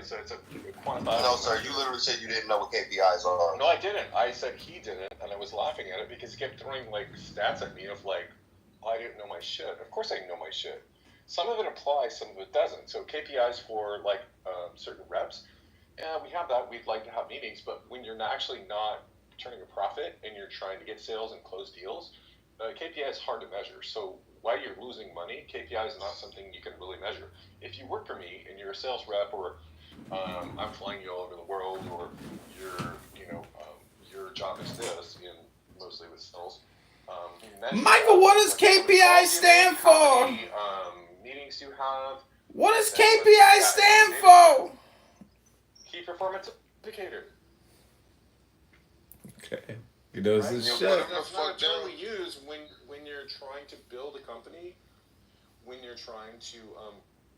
So it's a quantifiable. No, sir. You literally said you didn't know what KPIs are. No, I didn't. I said he didn't, and I was laughing at it because he kept throwing like stats at me of like, oh, I didn't know my shit. Of course I know my shit. Some of it applies, some of it doesn't. So KPIs for like certain reps, yeah, we have that. We'd like to have meetings, but when you're actually not turning a profit and you're trying to get sales and close deals, KPI is hard to measure. So while you're losing money, KPI is not something you can really measure. If you work for me and you're a sales rep, or I'm flying you all over the world, or your job is this, mostly with sales. Michael, what does KPI stand for? Meetings you have. What does KPI stand for? Key performance indicator. Okay. He knows his shit. That's not a term we use when you're trying to build a company, when you're trying to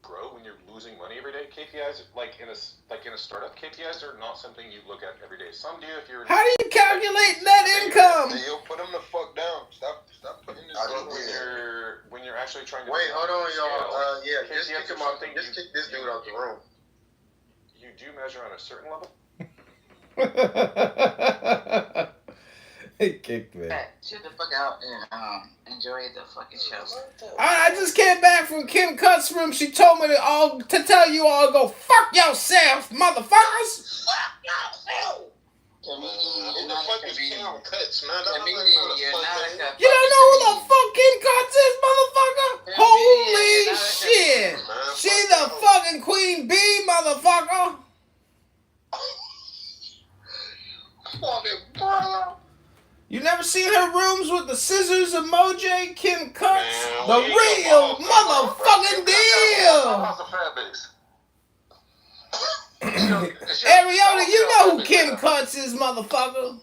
grow, when you're losing money every day. KPIs, like in a startup, KPIs are not something you look at every day. Some do if you're. How do you calculate net income? Hey, yo, put him the fuck down. Stop putting this. When you're actually trying to. Wait, hold on, y'all. Just KPIs kick him out. Just kick this dude out the room. You do measure on a certain level. He kicked me. Chill the fuck out and enjoy the fucking show. I just came back from Kim Cut's room. She told me to tell you all to go fuck yourselves, motherfuckers. Fuck yourself. Who the fuck is Kim Cuts, man? You don't know who the fuck Kim Cut's is, motherfucker? Holy shit. She the fucking queen bee, motherfucker. Fucking brother. You never seen her rooms with the scissors emoji? Kim Cuts? The real motherfucking deal. Ariota, you know who Kim Cuts is, motherfucker.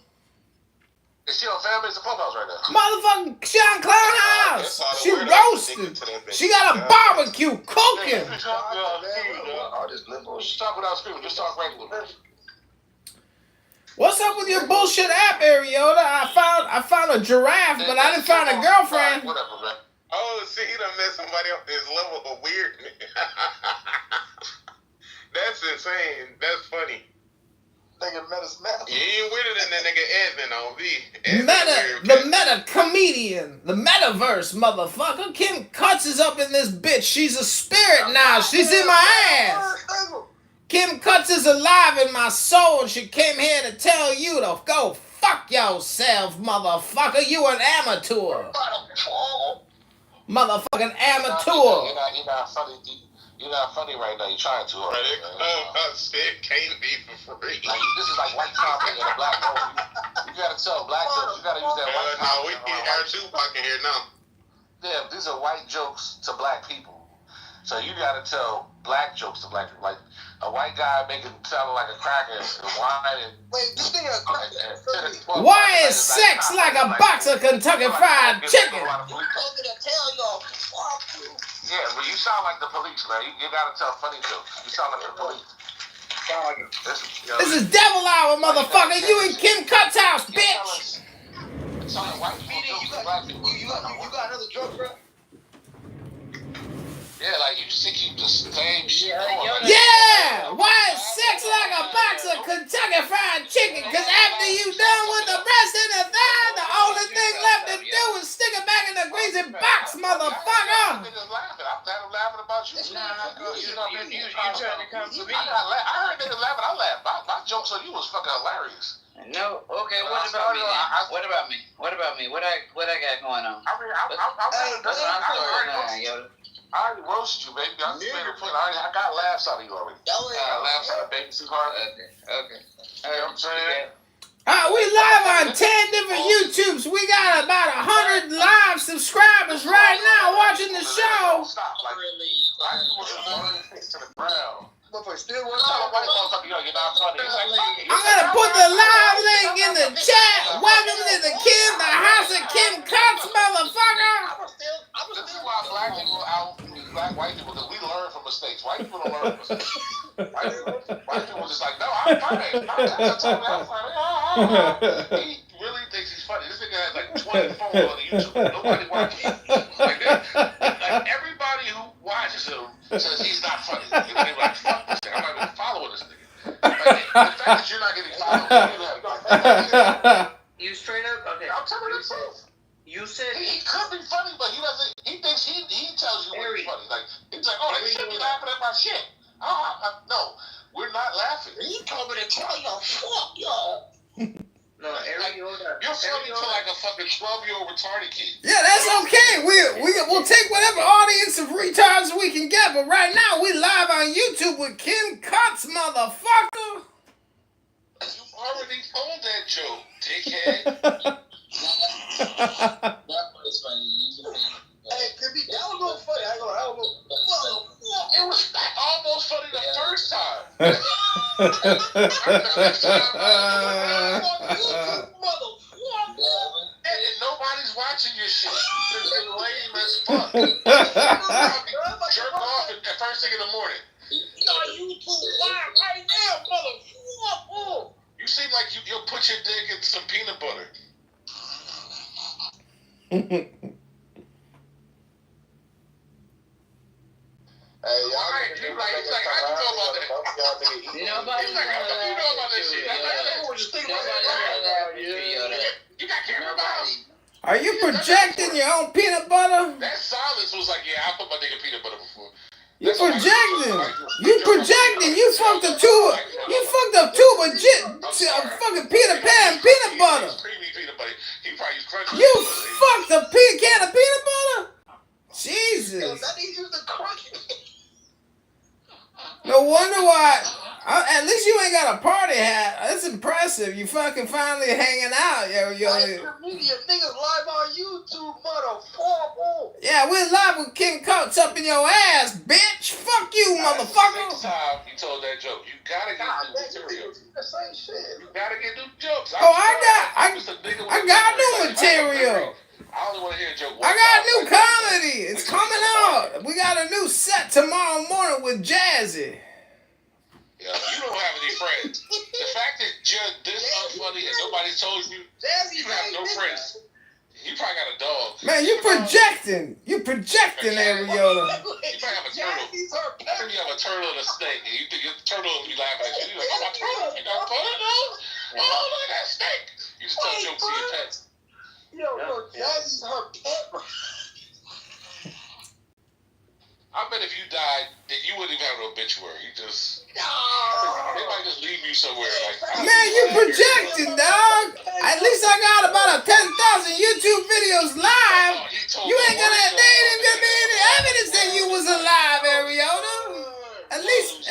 Is she on Fanbase or Clubhouse right now? Motherfucking she on Clubhouse. She roasted. She got a barbecue cooking. Just talk without screaming. Just talk regular. What's up with your bullshit app, Ariota? I found a giraffe, but I didn't find a girlfriend. Whatever, man. Oh, see, he done met somebody on his level of weird. That's insane. That's funny. Nigga met his mouth. You ain't weirder than that nigga Edmund on V. The meta comedian, the metaverse, motherfucker. Kim Cuts is up in this bitch. She's a spirit now. She's in my ass. Kim Cuts is alive in my soul. She came here to tell you to go fuck yourself, motherfucker. You an amateur. Motherfucking amateur. You're not funny right now. You're trying too hard. It can't be for free. Like, this is like white comedy and a black hole. You gotta tell black jokes. You gotta use that white comedy. No, we get our Tupac in here now. Yeah, these are white jokes to black people. So you gotta tell black jokes to black people. Like a white guy making sound like a cracker and whine and. Wait, this thing a cracker. Why is sex like a box of Kentucky Fried Chicken? Yeah, but you sound like the police, man. You gotta tell funny jokes. You sound like the police. This is Devil Hour, motherfucker. You in Kim Cut's house, bitch. You got another joke, bro? Yeah, like you just keep the same shit going. Yeah! Why is sex like a box of Kentucky Fried Chicken? Because after you done with the breast and the thigh, the only thing left to do is stick it back in the greasy box, motherfucker! I'm laughing about you. You trying to come to me? I heard niggas laughing. I laughed. My jokes on you was fucking hilarious. No, okay. What about me? What about me? What I got going on? I already roasted you, baby. I got laughs out of you already. I got laughs out of baby sweetheart. Okay. You know what I'm saying? We live on 10 different YouTubes. We got about 100 live subscribers right now watching the show. Stop. Like, white people just burn things to the ground. Still want to tell a white motherfucker, yo, you're not funny. I'm gonna put the live link in the chat. Welcome to the house of Kim Cuts, motherfucker. This is why black people out, white people, because we learn from mistakes. White people don't learn from mistakes. White people just like, no, I'm funny. He really thinks he's funny. This nigga has like 20 phones on YouTube. Nobody watches him. Like everybody who watches him says he's not funny. They're like, fuck this thing. I'm not even following this fact that you're not getting followed, you straight up? Okay. I'm telling you the truth. You said he could be funny, but he doesn't. He thinks he tells you when he's funny. Like he's like, oh, they should be laughing at my shit. No, we're not laughing. You told me to tell y'all, fuck y'all. No, you're funny to like a fucking 12-year-old retarded kid. Yeah, that's okay. We'll take whatever audience of retards we can get, but right now we live on YouTube with Kim Cuts, motherfucker. You already told that joke, dickhead. That was funny. Hey, could be that was a little funny. I don't know. It was almost funny the first time. And nobody's watching your shit. You're lame as fuck. Jerk off at first thing in the morning. You too live right now, motherfucker. You seem like you'll put your dick in some peanut butter. Hey, y'all he's like, how you know about that? You know about that shit? You got camera about it? Are you projecting your own peanut butter? That silence was like, yeah, I put my nigga peanut butter before. You projecting. You projecting. You fucked up two. You fucked up two fucking Peter Pan peanut butter. Creamy peanut butter. He probably used crunchy. You fucked a can of peanut butter? Jesus. That needs to use the crunchy. No wonder why. At least you ain't got a party hat. That's impressive. You fucking finally hanging out. Comedian niggas live on YouTube, motherfucker. Yeah, we're live with King Coates up in your ass, bitch. Fuck you, motherfucker. Next time you told that joke, you gotta get new material. The same shit. You gotta get new jokes. I got new material. I only want to hear a joke. I got new comedy. It's coming out. We got a new set tomorrow morning with Jazzy. Yeah, you don't have any friends. The fact that you're this unfunny and nobody told you, you have no friends. You probably got a dog. Man, you projecting. You projecting, Ariota. You probably have a turtle. I think you have a turtle and a snake, and you think your turtle will be laughing at you. You're like, oh, my turtle. You got a turtle? Oh, look at that snake. You just tell jokes to your pets. Yo, Jazzy's her pet. I bet if you died, that you wouldn't even have an obituary. You just... They might just leave you somewhere. Like, man, you projecting, dog. At least I got about 10,000 YouTube videos live. You ain't gonna... There ain't even gonna be any evidence that you was alive, Ariota. At least...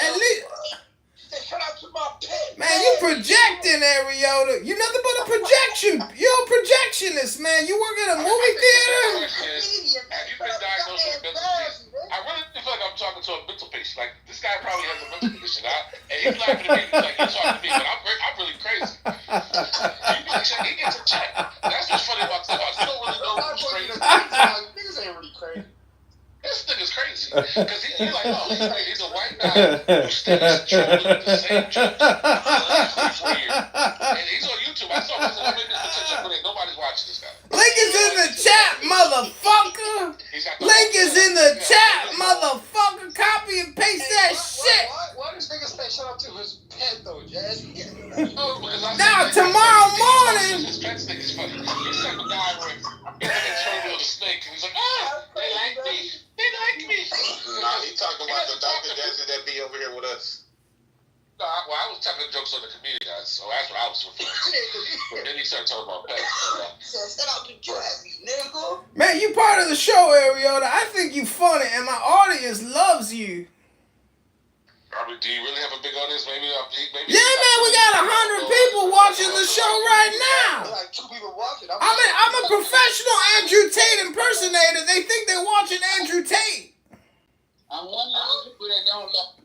Shout out to my pet. Man, you projecting, Ariota. You nothing but a projection. You're a projectionist, man. You work at a movie theater? Have you been diagnosed with mental disease? I really feel like I'm talking to a mental patient. Like, this guy probably has a mental condition. And he's laughing at me. He's like, you're talking to me, but I'm really crazy. He gets a check. That's what's funny about Clubhouse. You don't really know who's crazy. Niggas ain't really crazy. This nigga's crazy. Because he's like, oh, he's crazy. He's a white guy who stays trolling with the same jokes for years. And he's on YouTube. I saw him making this potential, but nobody's watching this guy. Link is in the chat, motherfucker. Link is in the chat, motherfucker. Copy and paste that shit. Why does nigga say shout out to his pet though, Jazz? Now, tomorrow morning. His pet snake is funny. He's like a guy where he's like a turtle with a snake, and he's like, they like me. They like me. Nah, he talking about the Dr. Jazzy that be over here with us. No, well, I was telling jokes on the comedian guys, so that's what I was referring to. Then he started talking about pets. Shout out to Jazzy, nigga. Man, you part of the show, Ariota. I think you funny, and my audience loves you. Do you really have a big audience? Maybe yeah, man, we got 100 people watching the show right now. Like 2 people watching. I'm a professional Andrew Tate impersonator. They think they're watching Andrew Tate. I'm one of those people that don't love.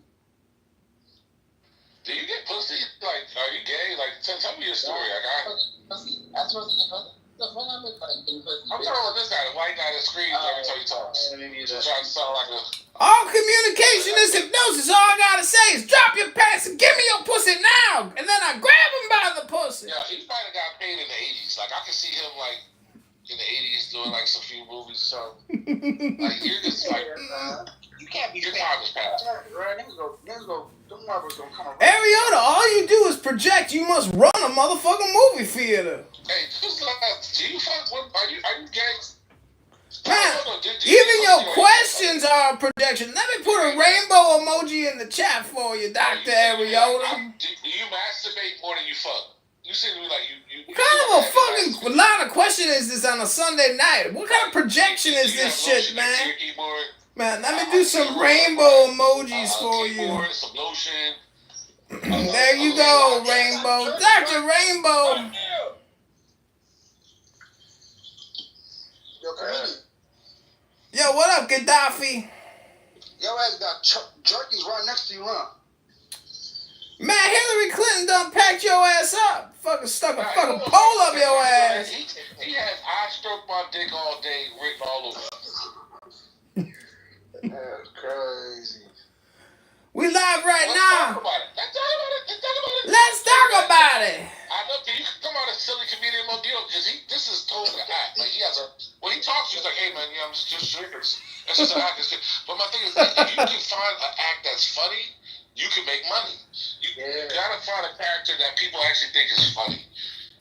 Do you get pussy? Like, are you gay? Like, tell me your story. I'm talking about this guy, the white guy that screams every time he talks. Just trying to sound like a... All communication is hypnosis. All I gotta say is drop your pants and give me your pussy now. And then I grab him by the pussy. Yeah, he probably got paid in the 80s. Like, I can see him, like, in the 80s doing, like, some few movies or something. Like, you're just, like... You can't be... Your time is past. Right? Niggas go... Them Ariota, all you do is project. You must run a motherfucking movie theater. Hey, just like, do you fuck with, are you gay? Man, even your questions are a projection. Let me put a rainbow emoji in the chat for you, Dr. Ariota. Do you masturbate more than you fuck? You seem to be like you. What kind of a fucking line of question is this on a Sunday night? What kind of projection is this shit, man? Man, let me do some rainbow emojis for you. Some lotion. There you go, Rainbow. Dr. Rainbow. Yo, what up, Gaddafi? Your ass got jerkies right next to you, huh? Man, Hillary Clinton done packed your ass up. Fucking stuck a fucking pole up your ass. He has I stroke my dick all day written all over. That's crazy. We live right now. Let's talk about it. Let's talk about it. I know. Can you come out a silly comedian mobile? Because this is totally an act. Like he has when he talks, he's like, "Hey man, yeah, I'm just drinkers." That's just an act. But my thing is, if you can find an act that's funny, you can make money. You gotta find a character that people actually think is funny.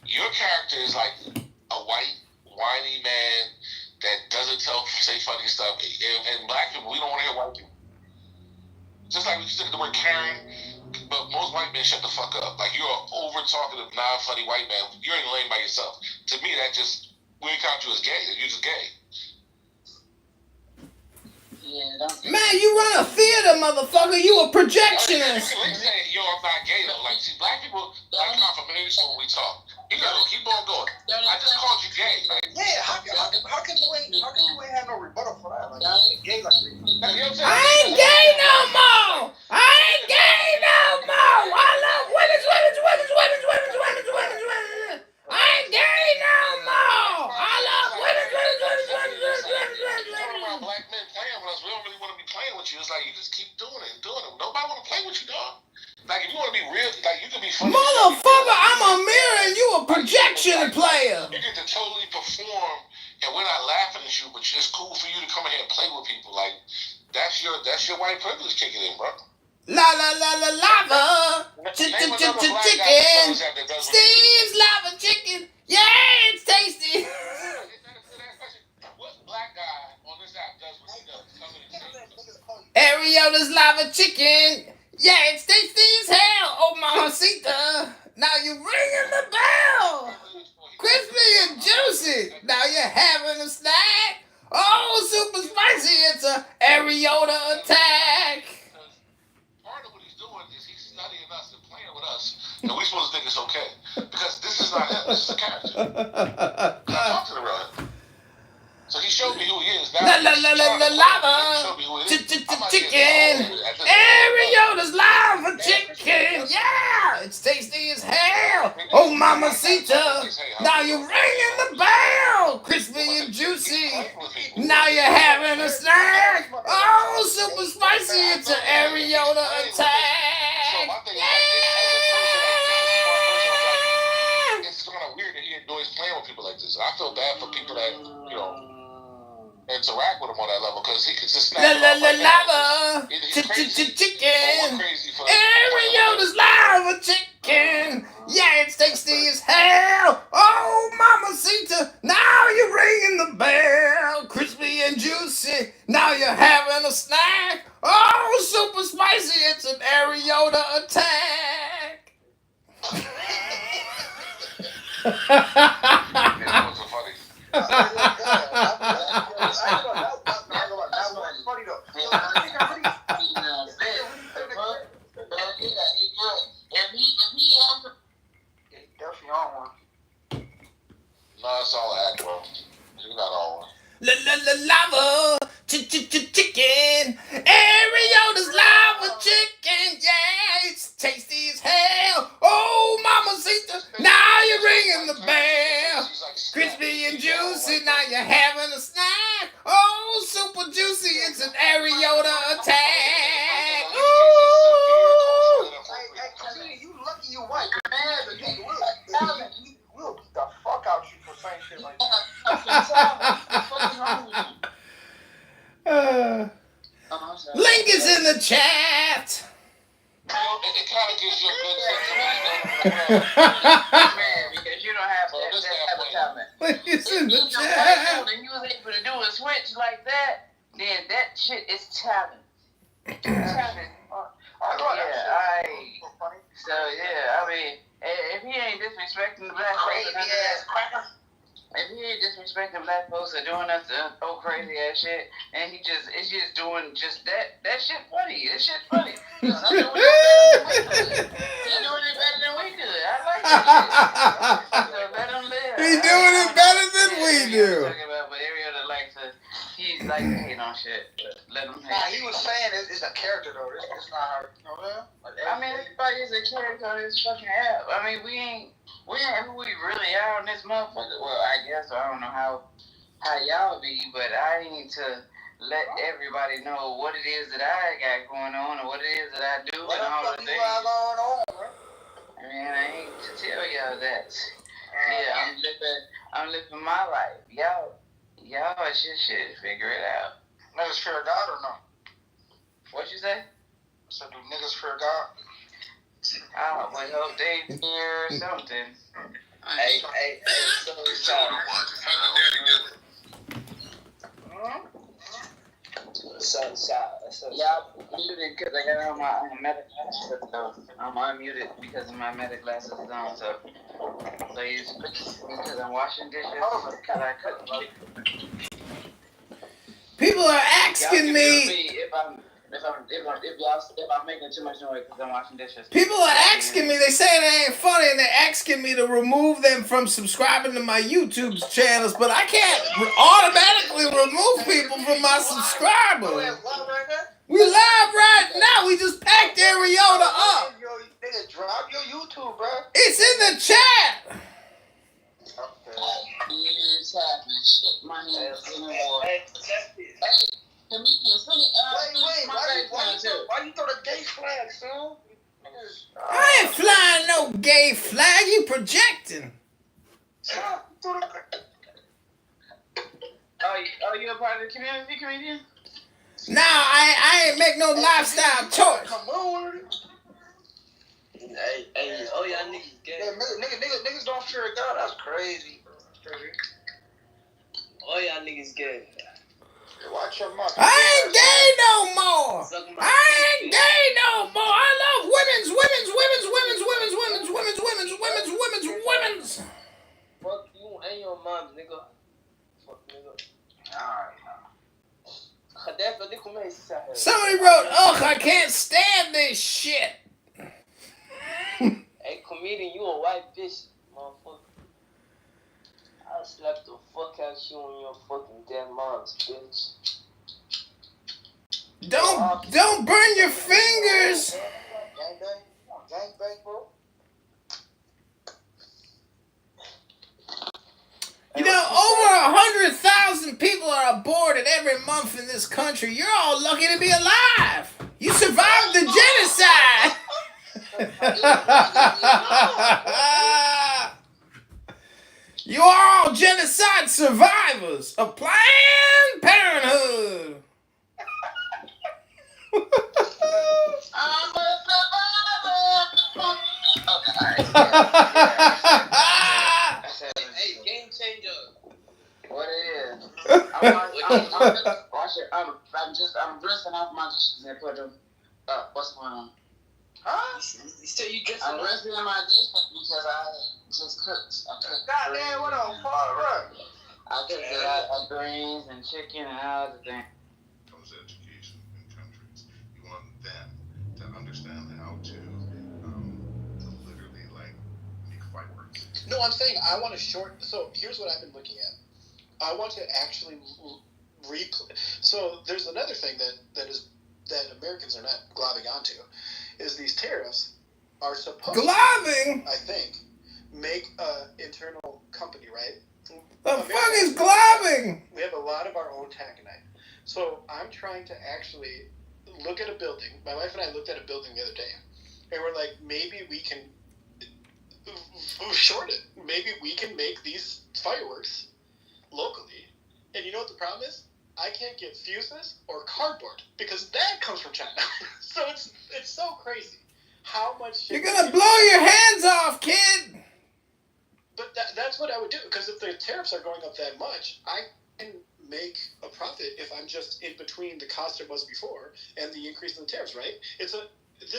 Your character is like a whiny man that doesn't say funny stuff. And black people, we don't want to hear white people. Just like we said the word Karen, but most white men shut the fuck up. Like you're an over talkative, non-funny white man. You're in the lane by yourself. To me, that just we count you as gay. You're just gay. Man, you run a theater, motherfucker. You a projectionist. You can say, yo, I'm not gay though. Like, see, black people like confirmation when we talk. You gotta keep on going. I just called you gay. Like, Yeah, how can you ain't have no rebuttal for that? Like, you gay like me. you know what I'm saying? I ain't gay no more. I ain't gay no more. I love women. I ain't gay no more. I love women. Black men playing with us, we don't really want to be playing with you. It's like you just keep doing it. Nobody want to play with you, dog. Like if you want to be real, like you can be funny. Motherfucker, I'm a mirror and you a projection player. You get to totally perform, and we're not laughing at you, but it's cool for you to come in here and play with people. Like that's your white privilege kicking in, bro. La la la la lava. Chicken. Steve's lava chicken. Yeah, it's tasty. What black guy on this app does what he does? Ariota's lava chicken. Yeah, it's tasty as hell. Oh, mamacita. Now you're ringing the bell. Crispy and juicy. Now you're having a snack. Oh, super spicy. It's a Ariota attack. Part of what he's doing is he's studying us and playing with us. And we're supposed to think it's okay. Because this is not him. This is a character. Talk to the real him. So he showed me who he is. Lava. Chicken. Ariota's lava chicken. Yeah, it's tasty as hell. Oh, mamacita. Now you're ringing the bell. Crispy and juicy. Now you're having a snack. Oh, super spicy. It's an Ariota attack. It's kind of weird that he enjoys playing with people like this. I feel bad for people that, interact with him on that level because he can just snap lava chicken. Ariota's lava chicken. Yeah, it's tasty as hell. Oh, mamacita. Now you're ringing the bell. Crispy and juicy. Now you're having a snack. Oh, super spicy. It's an Ariota attack. That was funny. No, it's all act, bro. You're not on one. Lava chicken. Ariota's lava chicken. Yeah, it's tasty as hell. Oh, mamacita. Now you're ringing the bell. Crispy and juicy. Now you're having a snack. Oh, super juicy. It's an Ariota attack. Ooh. Hey, you lucky you white. We'll beat the fuck out you for saying shit like that. Link is in the chat. And Man, because you don't have that type of talent. It's in If the you chat. and you was able to do a switch like that, then that shit is talent. Talent. So yeah, I mean, if he ain't disrespecting the black folks, if he ain't disrespecting black folks or doing us crazy ass shit, and it's just doing just that shit funny. This shit funny. He's doing it better than we do. I like that shit. So let him live. He's doing it better than we do. But Ariel likes to, he's like to hate on shit. But let him hate. Nah, he was saying it's a character though. It's not her. You know what I mean, everybody is a character on this fucking app. I mean, we ain't who we really are on this motherfucker. Well, I guess I don't know how y'all be, but I need to let everybody know what it is that I got going on and what it is that I do and all the things. I mean, I ain't to tell y'all that. Yeah, I'm living my life. Y'all should figure it out. Niggas fear God or no? What you say? So do niggas fear God? I would hope they hear something. Hey, so Y'all muted because I got on my medic glasses. I'm unmuted because my medic glasses is on. So you because I'm washing dishes because I couldn't. People are asking me. If I'm making too much noise because I'm washing dishes. People are asking me. They saying it ain't funny, and they're asking me to remove them from subscribing to my YouTube channels. But I can't automatically remove people from my subscribers. We live right now. We just packed Ariota up. Nigga, drop your YouTube, bro. It's in the chat. My hands in the water. Why you throw the gay flag, son? I ain't flying no gay flag. You projecting. Oh, you a part of the community, comedian? Nah, I ain't make no lifestyle choice. Come on. Hey, oh y'all niggas gay. Niggas don't fear God. That's crazy, bro. That's crazy. Oh y'all niggas gay. Watch your mouth. I ain't gay no more. I ain't gay no more. I love women's. Fuck you and your mom, nigga. Fuck nigga. Alright. Somebody wrote, ugh, I can't stand this shit. Hey, comedian, you a white bitch, motherfucker. I'll slap the fuck out you and your fucking dead moms, bitch. Don't burn your fingers. Gangbang, bro. You know, over 100,000 people are aborted every month in this country. You're all lucky to be alive. You survived the genocide. You are all genocide survivors of Planned Parenthood. I'm a survivor. Hey, game changer. What it is? I'm rinsing off my dishes and put them up. What's going on? Huh? So you dressing I'm rinsing my dishes because I just cooked. Goddamn, what on far right? I cooked greens and chicken and all the things. Comes education in countries. You want them to understand how to literally like make fireworks. No, I'm saying I want to short. So here's what I've been looking at. I want to actually replay. So there's another thing that Americans are not globbing onto, is these tariffs are supposed to, Globbing? I think, make an internal company, right? The fuck is globbing? We have a lot of our own taconite. So I'm trying to actually look at a building. My wife and I looked at a building the other day, and we're like, maybe we can short it. Maybe we can make these fireworks locally. And you know what the problem is? I can't get fuses or cardboard because that comes from China. So it's so crazy how much. You're gonna blow your hands off, kid. But that's what I would do, because if the tariffs are going up that much, I can make a profit if I'm just in between the cost it was before and the increase in the tariffs, right? This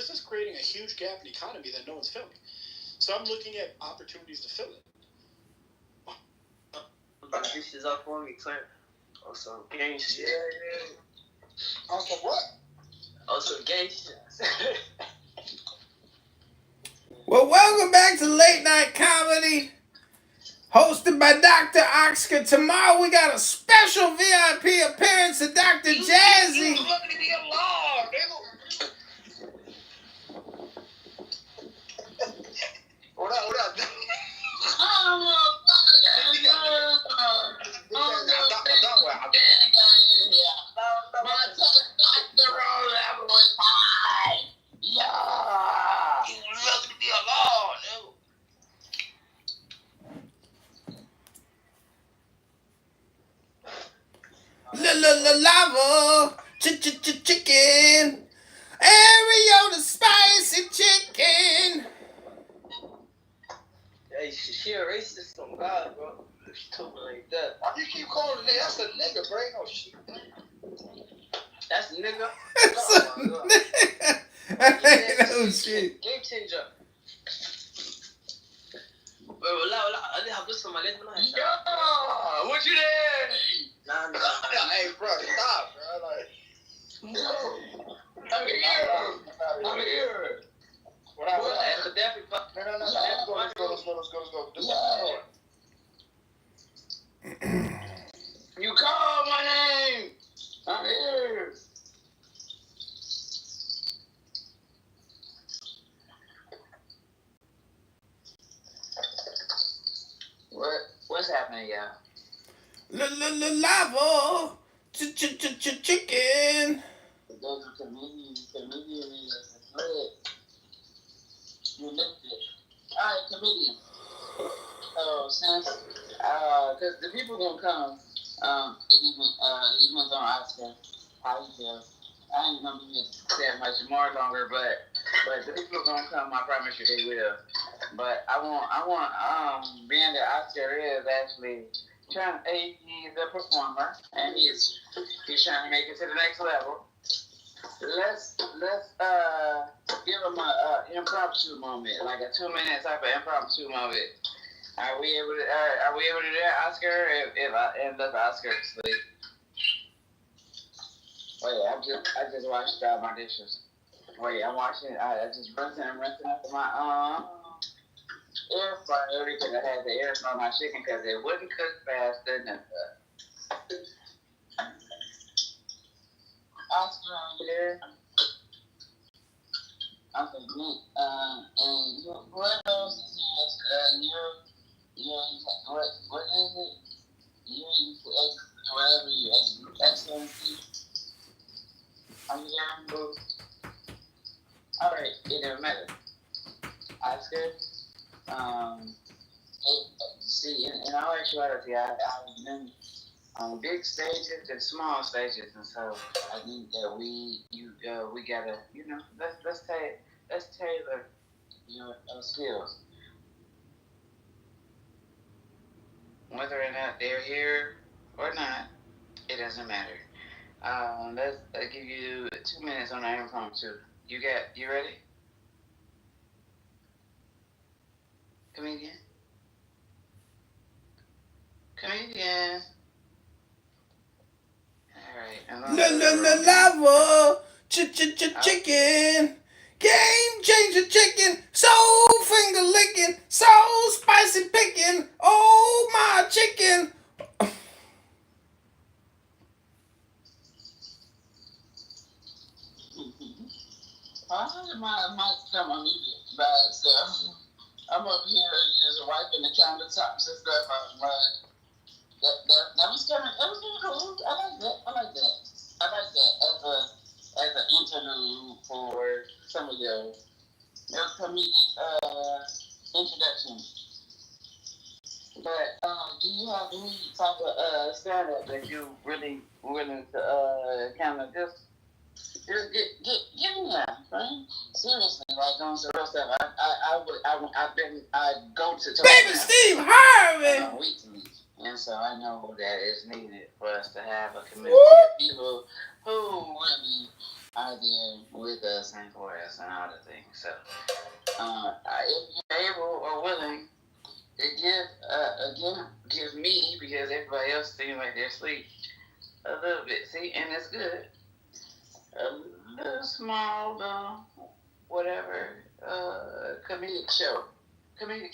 is creating a huge gap in the economy that no one's filling. So I'm looking at opportunities to fill it. This is up for me, Claire. Also, gang shit. Yeah. Also what? Also, gang shit. Well, welcome back to Late Night Comedy, hosted by Dr. Oscar. Tomorrow we got a special VIP appearance of Dr. Jazzy. You lucky to be alive, nigga. What up? Lava, chicken, Aereo the spicy chicken. Hey, she a racist on God, bro. She told me like that. Why you keep calling nigga? That's a nigga, bro. Ain't no shit. That's a nigga. That's a nigga. Ain't no shit. Game changer. ولا هبص على ليه منها Yeah, what you did? Nah. Hey, bro, stop, bro. Like, I'm here. What happened? Let's go. You called my name. I'm here. What's happening, y'all? Lava, chicken. There's a comedian in the thread. You licked it. Alright, comedian. Since because the people gonna come, even on Oscar, how you feel? I ain't gonna be here to say much more longer, but the people gonna come. I promise you they will. But I want being that Oscar is actually trying. He's a performer and he's trying to make it to the next level. Let's give him a impromptu moment, like a 2-minute type of impromptu moment. Are we able to do that, Oscar? If I end up Oscar to sleep. Wait, I just washed out my dishes. Wait, I'm washing. I just rinsing after my air fryer because I had to air fry my chicken because it wouldn't cook fast, didn't it? Oscar, are you there? Okay, great. And what else is what is it? Whatever you excellency. Are you there, boo? All right, it doesn't matter. Oscar, see, in all actuality, I've been on big stages and small stages, and so I think that we gotta, let's tailor your skills. Whether or not they're here or not, it doesn't matter. Let's give you 2 minutes on our impromptu. You ready? Comedian? Alright. Lava, chicken. Game changer chicken, soul finger licking, soul spicy picking. Oh my chicken. My come on music by itself. I'm up here just wiping the countertops and stuff. That was kind of cool. I like that as an interlude for some of your comedic introduction. But do you have any type of stand-up that you really willing to kind of just give me that, right? seriously, like on some real stuff. I go to Baby Steve Harvey weekly, and so I know that it's needed for us to have a community of people who really are there with us and for us and all the things. So, if you're able or willing to give me, because everybody else seems like they're asleep, a little bit. See, and it's good. A little small, whatever, comedic show. Give me a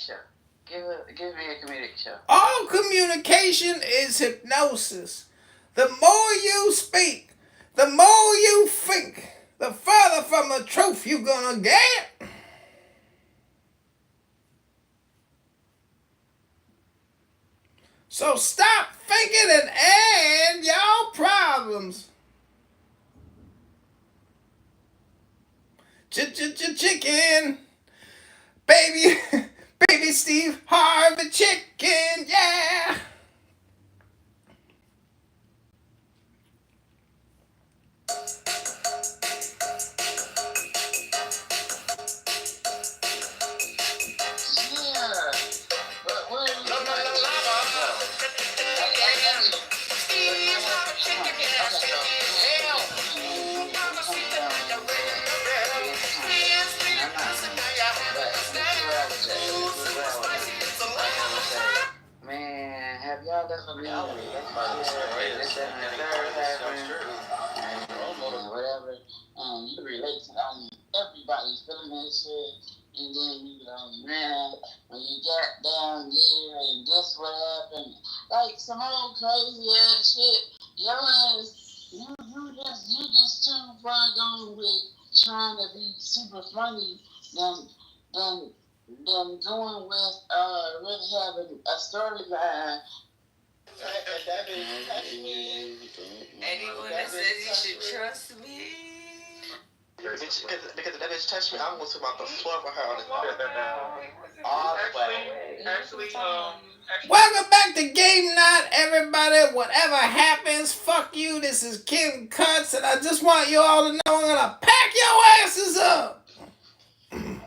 comedic show. All communication is hypnosis. The more you speak, the more you think, the further from the truth you're gonna get. So stop thinking and end your problems. Chicken. Baby Steve Harvey chicken, yeah. Man, have y'all ever been whatever, and you relate to everybody's feeling that shit, and then you be like, man, when you got down there and this what happened, like some old crazy ass shit. Your ass, you just too far gone with trying to be super funny than going with really having a storyline. Anyone that says you should trust me. Because that bitch touched me, I almost about to floor for her. Actually, Welcome back to Game Night, everybody. Whatever happens, fuck you. This is Kim Cuts, and I just want you all to know I'm gonna pack your asses up. I'm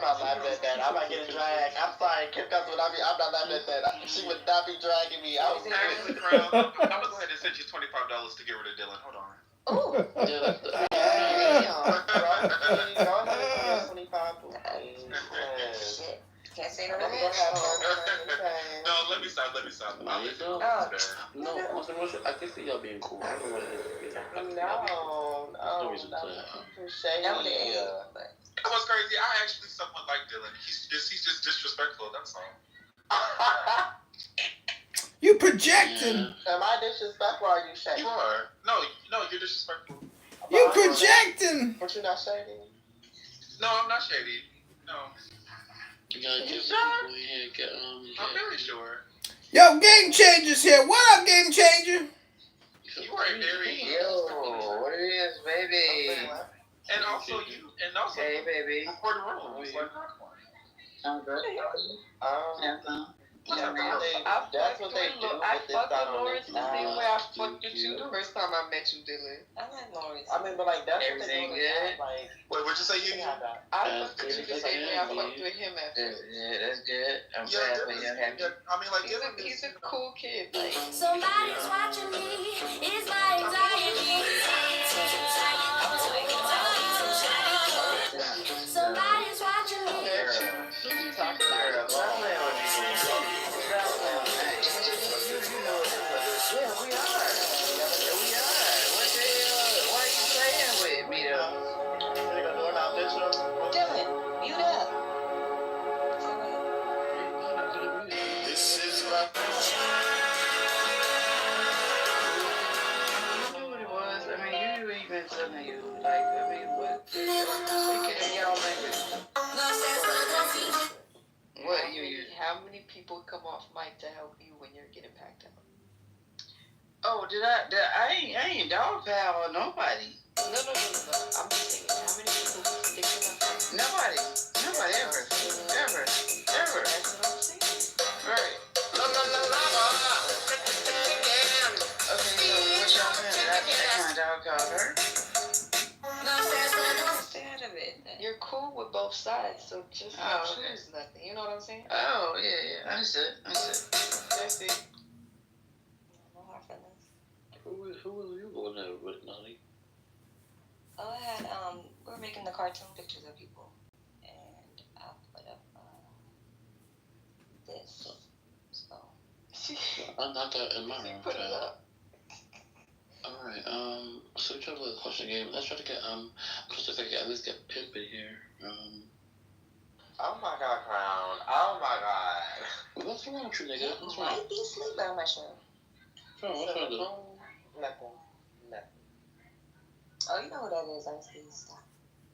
not laughing at that. I'm not getting dragged. I'm sorry, Kim Cuts would not be. I'm not laughing at that. She would not be dragging me. I'm gonna go ahead and send you $25 to get rid of Dylan. Hold on. Ooh. Can't say no. No, let me stop. No, I can see y'all being cool. I don't want to. No reason to. That was crazy. I actually somewhat like Dylan. He's just disrespectful. That's all. You projecting. Am I disrespectful or are you shady? You are. No, you're disrespectful. You projecting. But you're not shady? No, I'm not shady. No. You gotta get sure? people in here. I'm very sure. Yo, Game Changer's here. What up, Game Changer? You are very... Yo, what it is, baby? And also, hey, baby. Record the room. It's like popcorn. I'm good. That's what they do. I fucked with Lawrence the same way I fucked with you the first time I met you, Dylan. I like Lawrence. I mean, but like that's everything what they good. Like, wait, what'd you say? You? I fucked with you the same way I fucked with him at first. Yeah, that's good. I'm glad for you. I mean, like he's a cool kid. Like somebody's watching me. It's my anxiety. Somebody's watching me. How many people come off mic to help you when you're getting packed out? Oh, I ain't dog power nobody. No. I'm just saying, how many people stick in my mic? Nobody ever. That's what I'm saying. Right. Okay, so what y'all saying? That kind of dog called her? you're cool with both sides, so just choose nothing. You know what I'm saying? Oh, yeah. Understood. That's it. No hard feelings. Who was you going there with, Nani? Oh, I had, we were making the cartoon pictures of people, and I put up, this, so. I'm not that in my room, child. Alright, so we try to play the question game. Let's try to get, just if I can at least get Pimp in here. Oh my god, Crown. Oh my god. What's wrong with you, nigga? What's wrong? Might be asleep, I'm not sure. What's wrong with you? Nothing. Oh, you know who that is, Ice-T. Stop.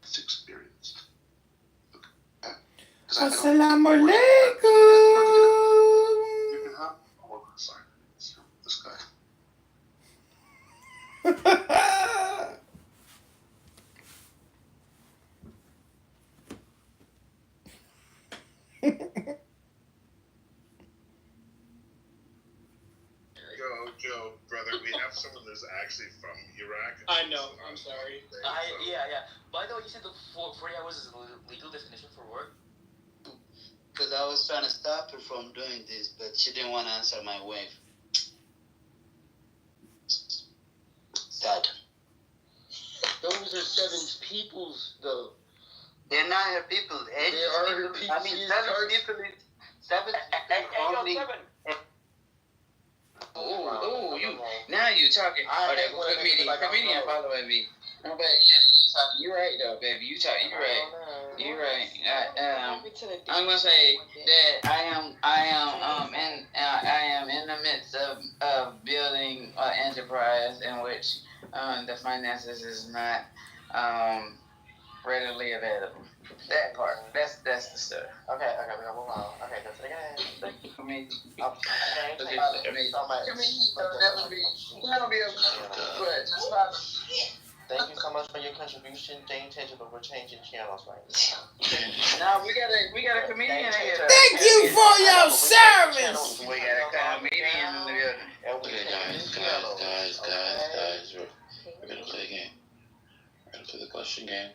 It's experience. Assalamu alaikum. Oh, sorry. This guy. Joe, brother, we have someone that's actually from Iraq. I know. I'm sorry. Yeah. By the way, you said the 40 hours is a legal definition for work? Because I was trying to stop her from doing this, but she didn't want to answer my wife. Sad. Those are 7 peoples, though. They're not her people. They are her people. I mean, 7 people is... 7 only... Oh, you... Now you talking. Comedian following me. No, but you're right, though, baby. You're right. You're right. I'm gonna say that I am in the midst of building an enterprise in which the finances is not readily available. That part. That's the story. Okay, we gotta move on. Okay, that's it again. Thank you for me. That would be Thank you so much for your contribution, Jane Taylor, but we're changing channels right now. Now we got a comedian in here. Thank you for your service. We got a comedian in the building. Okay, guys, we're gonna play a game. We're gonna play the question game.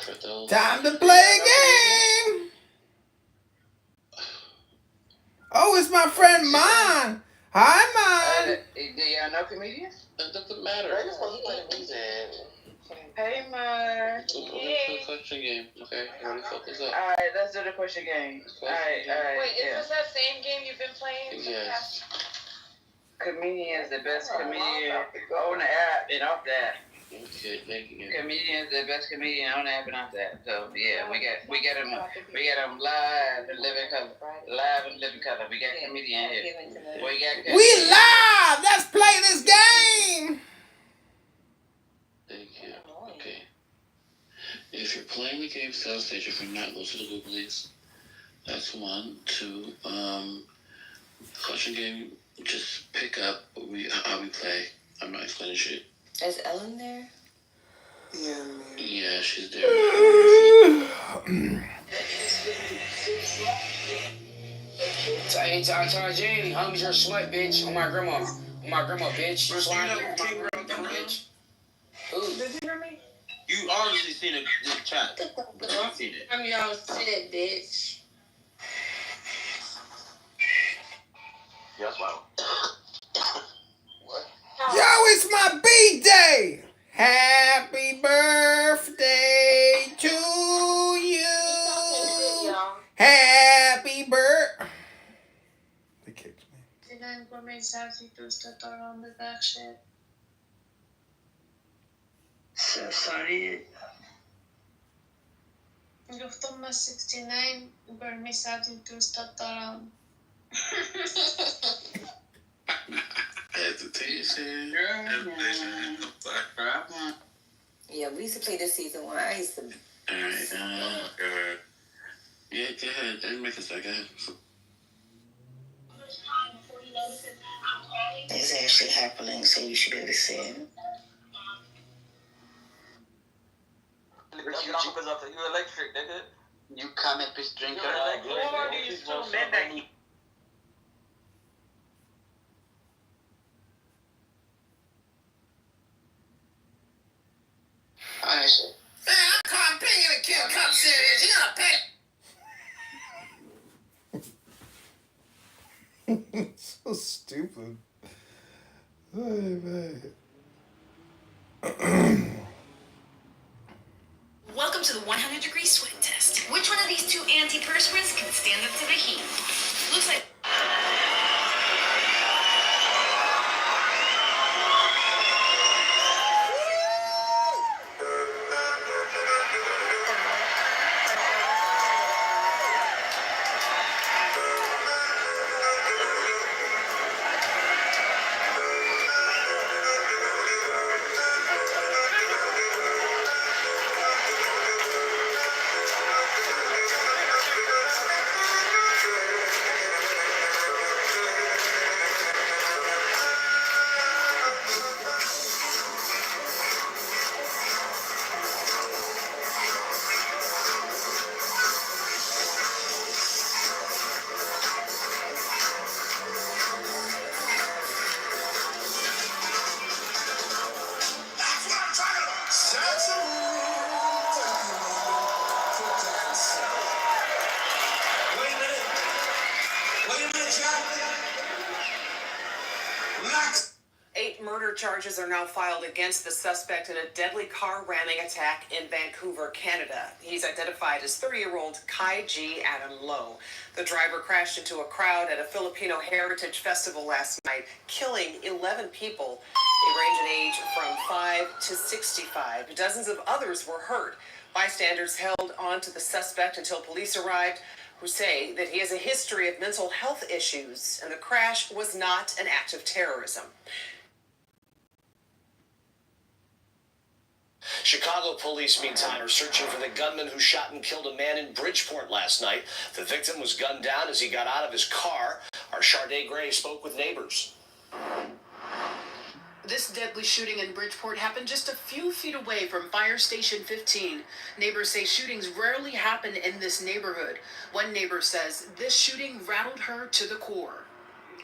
For those. Time to play a game. Oh, it's my friend Mon. Hi, Mon. Do y'all know comedians? It doesn't matter. I just want to play music. Hey, Mon. We're gonna play the question game, okay? Everybody focus up. Alright, let's do the question game. Alright. Wait, is this that same game you've been playing? Yes. Comedian is the best comedian on the app and off the app. Okay, thank you. Comedian is the best comedian on the app and off the app. So yeah, we got them live and living color. We got comedian here. We live. Let's play this game. Thank you. Okay. If you're playing the game sales stage, if you're not, go to the Google, please. That's 1, 2. Question game. Just pick up how we play. I'm not explaining shit. Is Ellen there? Yeah, she's there. Hey, Jane, homies, you're a slut, bitch. On my grandma, bitch. You slime, bitch. Ooh. Did you hear me? You obviously seen the chat. But you seen it. I'm your shit, bitch. Yes, wow. Yo, it's my B-Day. Happy birthday to you. Happy birthday. They kicked me. Tirando uma mensagem que tu está falando da shit. Sorry. Eu estou na 69 por mensagem que tu está falando. Hesitation. Yeah, we used to play this season 1. I used to. Alright, yeah, go ahead. And make a second. It's actually happening, so you should be able to see it. You electric, nigga. You comment, bitch, drinker. Man, I'm pinging the Kim Kardashian. So stupid. Hey, man. Welcome to the 100-degree sweat test. Which one of these two antiperspirants can stand up to the heat? Looks like... Murder charges are now filed against the suspect in a deadly car ramming attack in Vancouver, Canada. He's identified as 30-year-old Kai G. Adam Lowe. The driver crashed into a crowd at a Filipino heritage festival last night, killing 11 people. They range in age from 5 to 65. Dozens of others were hurt. Bystanders held on to the suspect until police arrived, who say that he has a history of mental health issues, and the crash was not an act of terrorism. Chicago police, meantime, are searching for the gunman who shot and killed a man in Bridgeport last night. The victim was gunned down as he got out of his car. Our Sade Gray spoke with neighbors. This deadly shooting in Bridgeport happened just a few feet away from Fire Station 15. Neighbors say shootings rarely happen in this neighborhood. One neighbor says this shooting rattled her to the core.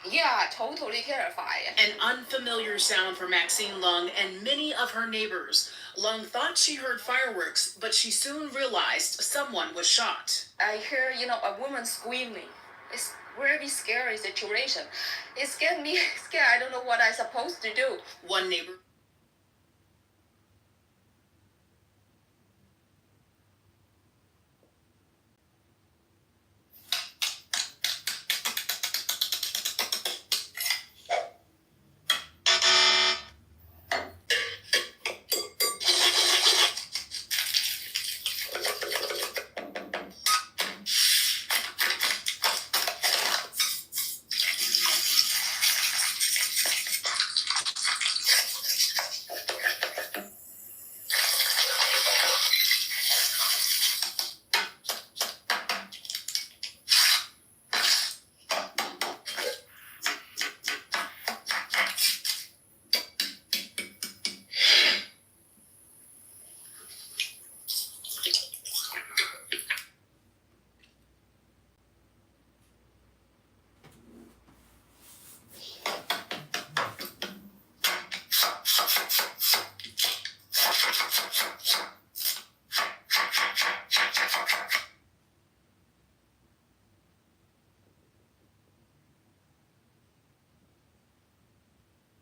Yeah, totally terrified. An unfamiliar sound for Maxine Lung and many of her neighbors. Lung thought she heard fireworks, but she soon realized someone was shot. I hear, a woman screaming. It's really scary situation. It scared me scared. I don't know what I'm supposed to do. One neighbor.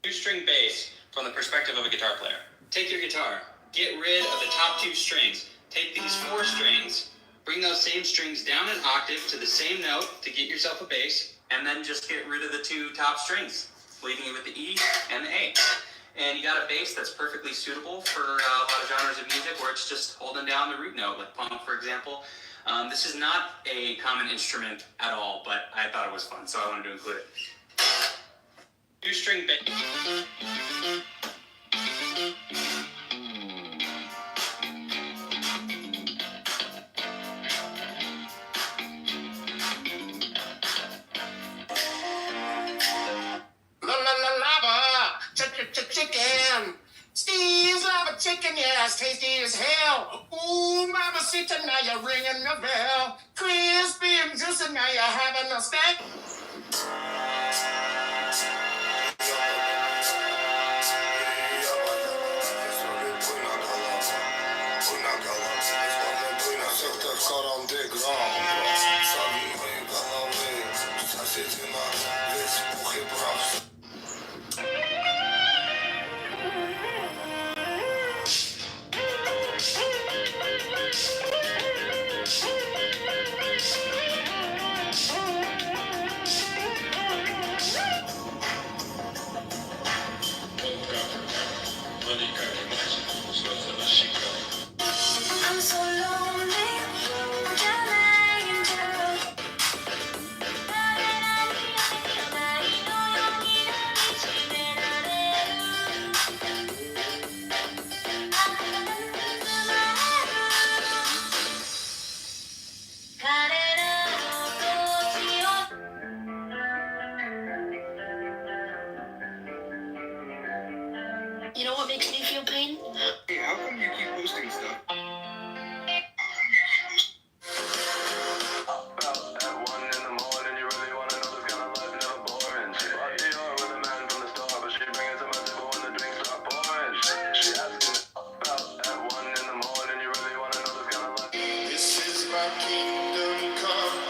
Two-string bass from the perspective of a guitar player. Take your guitar, get rid of the top two strings. Take these 4 strings, bring those same strings down an octave to the same note to get yourself a bass, and then just get rid of the 2 top strings, leaving it with the E and the A. And you got a bass that's perfectly suitable for a lot of genres of music where it's just holding down the root note, like punk, for example. This is not a common instrument at all, but I thought it was fun, so I wanted to include it. Two-string bass. Chicken. Steve's lava chicken, yeah, it's tasty as hell. Ooh, mama, sit now you're ringing the bell. Crispy and juicy, now you're having a steak. Siedzieć na makes me feel pain? Hey, how come you keep posting stuff? This is my kingdom come.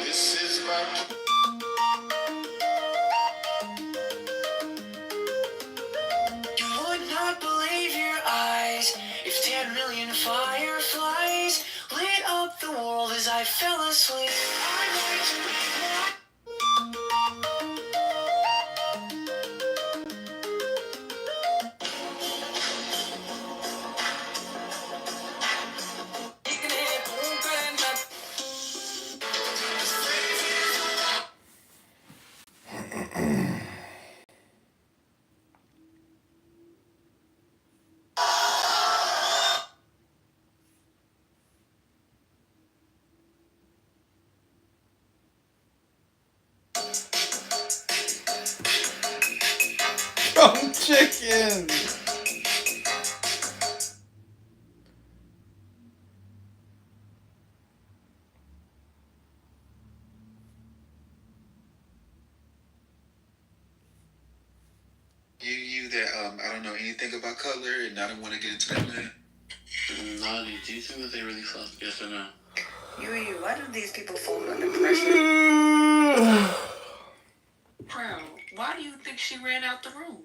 This is my You would not believe your eyes if 10 million fireflies lit up the world as I fell asleep. I'm going to be From chicken. You that I don't know anything about color and I don't want to get into that man. Naughty, do you think that they really felt? Yes or no? Yui, why do these people fold under pressure? Crown, why do you think she ran out the room?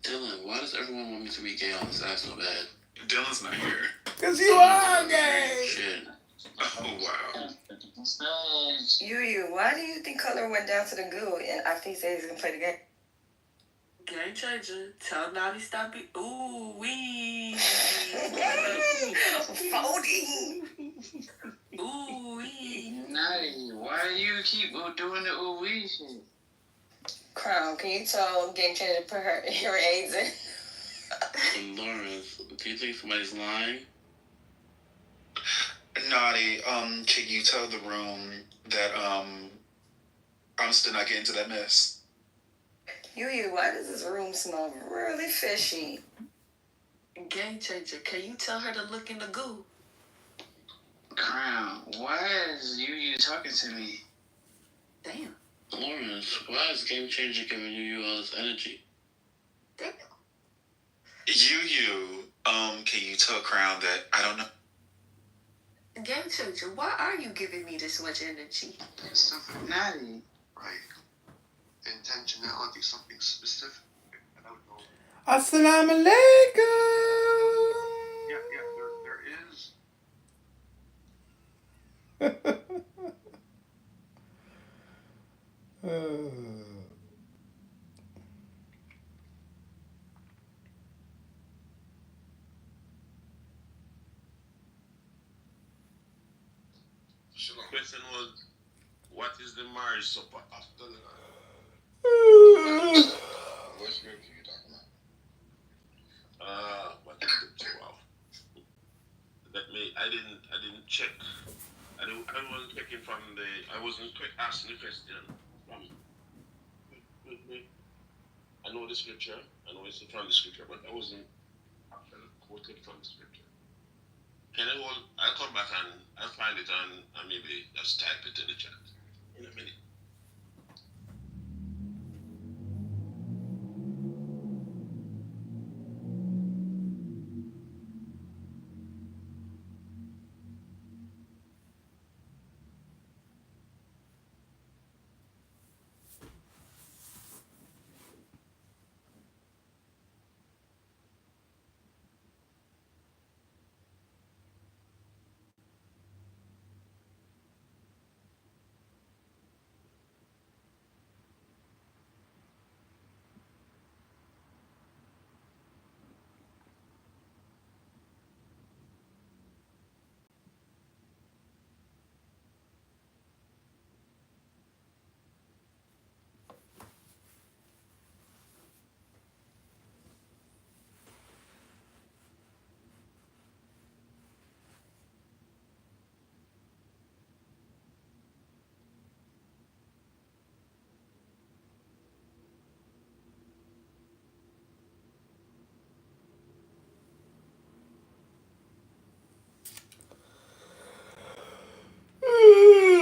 Dylan, why does everyone want me to be gay on this app so bad? Dylan's not here. Cause you are gay. Shit. Oh wow. Yui, why do you think Color went down to the goo and after he said he's gonna play the game? Game changer. Tell Naughty stop it. Ooh wee. Folding. Ooh wee. Naughty, why do you keep doing the ooh wee shit? Crown, can you tell Game Changer to put her AIDS in? Lawrence, do you think somebody's lying? Naughty, can you tell the room that I'm still not getting into that mess? Yui, why does this room smell really fishy? Game changer. Can you tell her to look in the goo? Crown, why is you talking to me? Damn. Lawrence, why is Game Changer giving you all this energy? Damn. Can you tell Crown that I don't know? Game changer, why are you giving me this much energy? Something naughty. Right. Intentionality, something specific. I don't know. Assalamu alaikum. Yeah, there is. The question was, what is the marriage supper after the What scripture you talking what scripture? Wow. I didn't check. I wasn't checking from I wasn't asking the question from I know the scripture. I know it's from the scripture, but I wasn't actually quoted from the scripture. I'll come back and I'll find it and maybe just type it in the chat in a minute.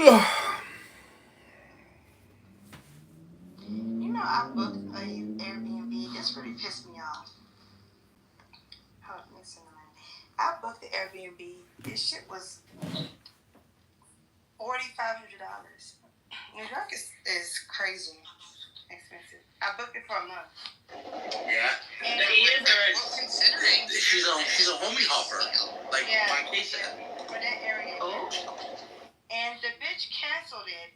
You know, I booked a Airbnb. This really pissed me off. Hold on, listen a minute. I booked the Airbnb. This shit was $4,500. New York is crazy expensive. I booked it for a month. Yeah. And considering she's a homie hopper. Like my case. For that area. Oh. And the bitch canceled it.